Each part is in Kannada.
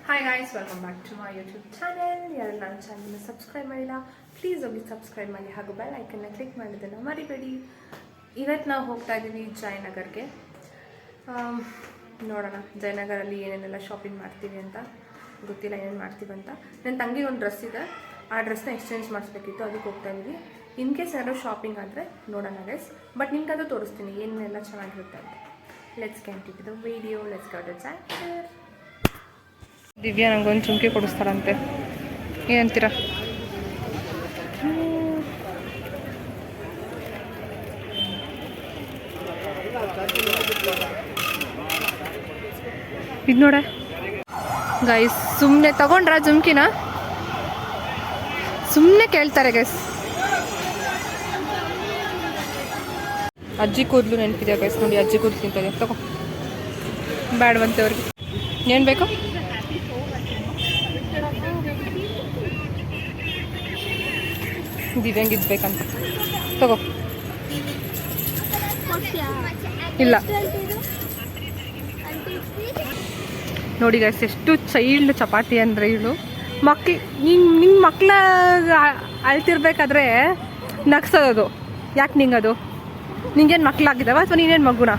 Hi guys, welcome back to my YouTube channel. ಯಾರು ನನ್ನ ಚಾನಲ್ನ ಸಬ್ಸ್ಕ್ರೈಬ್ ಮಾಡಿಲ್ಲ, ಪ್ಲೀಸ್ ಹೋಗಿ ಸಬ್ಸ್ಕ್ರೈಬ್ ಮಾಡಿ ಹಾಗೂ ಬೆಲ್ ಐಕನ್ನ ಕ್ಲಿಕ್ ಮಾಡಿದ್ದನ್ನು ಮರಿಬೇಡಿ. ಇವತ್ತು ನಾವು ಹೋಗ್ತಾ ಇದ್ದೀವಿ ಜಯನಗರ್ಗೆ. ನೋಡೋಣ ಜಯನಗರಲ್ಲಿ ಏನೇನೆಲ್ಲ ಶಾಪಿಂಗ್ ಮಾಡ್ತೀವಿ ಅಂತ. ಗೊತ್ತಿಲ್ಲ ಏನೇನು ಮಾಡ್ತೀವಂತ. ನನ್ನ ತಂಗಿಗೆ ಒಂದು ಡ್ರೆಸ್ ಇದೆ, ಆ ಡ್ರೆಸ್ನ ಎಕ್ಸ್ಚೇಂಜ್ ಮಾಡಿಸ್ಬೇಕಿತ್ತು, ಅದಕ್ಕೆ ಹೋಗ್ತಾ ಇದ್ದೀವಿ. ಇನ್ ಕೇಸ್ ಏನಾದರೂ ಶಾಪಿಂಗ್ ಆದರೆ ನೋಡೋಣ ಗೈಸ್, ಬಟ್ ನಿಮ್ಗೆ ಅದು ತೋರಿಸ್ತೀನಿ ಏನೆಲ್ಲ ಚೆನ್ನಾಗಿರುತ್ತೆ ಅಂತ. Let's continue the video. Let's go to Jayanagar. Divya ನಂಗೊಂದು ಚುಮ್ಕಿ ಕೊಡಿಸ್ತಾರಂತೆ, ಏನಂತೀರ? ಇದು ನೋಡ ಗೈಸ್, ಸುಮ್ಮನೆ ತಗೊಂಡ್ರ ಜುಮ್ಕಿನ? ಸುಮ್ಮನೆ ಕೇಳ್ತಾರೆ ಗೈಸ್. ಅಜ್ಜಿ ಕೂದಲು ನೆನಪಿದೆ ಗೈಸ್, ನೋಡಿ ಅಜ್ಜಿ ಕೂದಲು ತಿಂತದೆ. ತಗೋ, ಬೇಡವಂತೆ ಅವ್ರಿಗೆ. ಏನು ಬೇಕು? ದಿವ್ಯಾಂಗ್ ಇದ್ಬೇಕಂತ ತಗೋ. ಇಲ್ಲ ನೋಡಿ ಗೈಸ್, ಎಷ್ಟು ಚೈಲ್ಡ್ ಚಪಾತಿ ಅಂದರೆ ಇವಳು. ನಿನ್ನ ಮಕ್ಳ ಅಳ್ತಿರ್ಬೇಕಾದ್ರೆ ನಗ್ಸೋದು ಯಾಕೆ ನಿಂಗದು? ನಿಂಗೇನು ಮಕ್ಳಾಗಿದ್ದಾವ ಅಥವಾ ನೀನೇನು ಮಗುನ?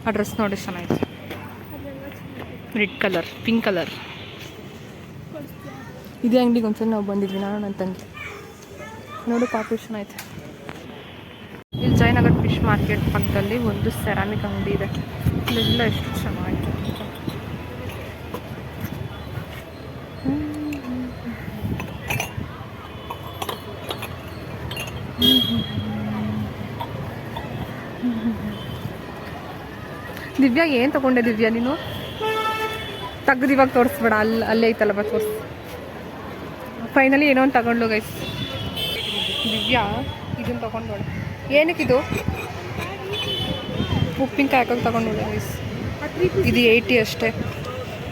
ಆ ಡ್ರೆಸ್ ನೋಡಿ ಚೆನ್ನಾಗಿದೆ, ರೆಡ್ ಕಲರ್, ಪಿಂಕ್ ಕಲರ್. ಇದೇ ಅಂಗಡಿಗೆ ಒಂದ್ಸಲ ನಾವು ಬಂದಿದ್ವಿ, ನಾನು ನನ್ನ ತಂಗಿ. ನೋಡು ಪಾಪುಷನ್ ಐತೆ. ಇಲ್ಲಿ ಜಯನಗರ್ ಫಿಶ್ ಮಾರ್ಕೆಟ್ ಪಕ್ಕದಲ್ಲಿ ಒಂದು ಸೆರಾಮಿಕ್ ಅಂಗಡಿ ಇದೆ. ಇಲ್ಲೆಲ್ಲ ಎಷ್ಟು ಚೆನ್ನಾಗಿದೆ. ದಿವ್ಯಾ ಏನು ತಗೊಂಡೆ ದಿವ್ಯಾ ನೀನು? ತೆಗ್ದು ಇವಾಗ ತೋರಿಸ್ಬೇಡ, ಅಲ್ಲೇ ಐತಲ್ಲ ಬಾ ತೋರಿಸ್. ಫೈನಲಿ ಏನೋ ಒಂದು ತಗೊಂಡು ಗೈಸ್. ದಿವ್ಯಾ ಇದನ್ನು ತೊಗೊಂಡೋಳೆ. ಏನಕ್ಕಿದು? ಉಪ್ಪಿನಕಾಯಿ ಹಾಕೋಕೆ ತಗೊಂಡೋಳೆ ಗೈಸ್. ಇದು 80 ಅಷ್ಟೇ.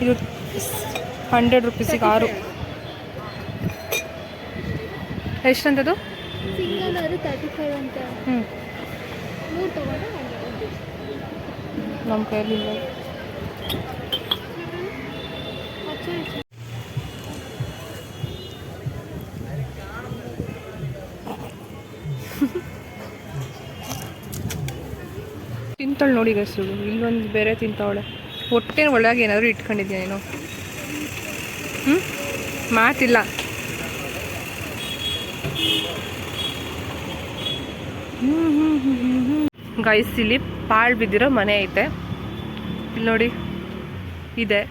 ಇದು 100 ರೂಪೀಸಿಗೆ 6. ಎಷ್ಟಂತದು? ನಮ್ಮ ಕೈಯಲ್ಲಿ ಇಲ್ಲ. ತಿಂತಾಳೆ ನೋಡಿ ಗಸುಳು. ಇಲ್ಲೊಂದು ಬೇರೆ ತಿಂತಾವಳೆ. ಹೊಟ್ಟೆ ಒಳಗೆ ಏನಾದರೂ ಇಟ್ಕೊಂಡಿದ್ಯಾ ನೀನು? ಮಾತಿಲ್ಲ. ಗೈಸ್, ಇಲ್ಲಿ ಪಾಳು ಬಿದ್ದಿರೋ ಮನೆ ಐತೆ. ಇಲ್ಲಿ ನೋಡಿ ಇದೆ.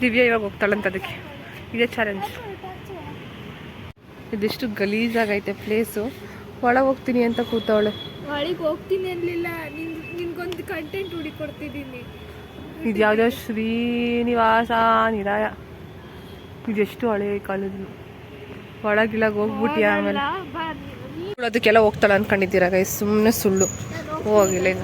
ದಿವ್ಯಾ ಇವಾಗ ಹೋಗ್ತಾಳಂತ, ಅದಕ್ಕೆ ಇದೇ ಚಾಲೆಂಜ್. ಇದಿಷ್ಟು ಗಲೀಜಾಗೈತೆ ಪ್ಲೇಸು. ಒಳಗೆ ಹೋಗ್ತೀನಿ ಅಂತ ಕೂತವಳೆ. ಒಳಗೆ ಹೋಗ್ತೀನಿ ಅನ್ನಲಿಲ್ಲ, ನಿನ್ಗೊಂದು ಕಂಟೆಂಟ್ ಹುಡುಕೊಡ್ತಿದ್ದೀನಿ. ಇದು ಯಾವುದೋ ಶ್ರೀನಿವಾಸ ನಿರಾಯ. ಇದೆಷ್ಟು ಹಳೆ ಕಾಲದ್ದು. ಒಳಗಿಳಗೆ ಹೋಗ್ಬಿಟ್ಟು ಆಮೇಲೆ ಅದಕ್ಕೆಲ್ಲ ಹೋಗ್ತಾಳೆ ಅಂದ್ಕೊಂಡಿದ್ದೀರಾ ಗೈಸ್? ಸುಮ್ಮನೆ ಸುಳ್ಳು. ಹೋಗಿಲ್ಲ ಈಗ.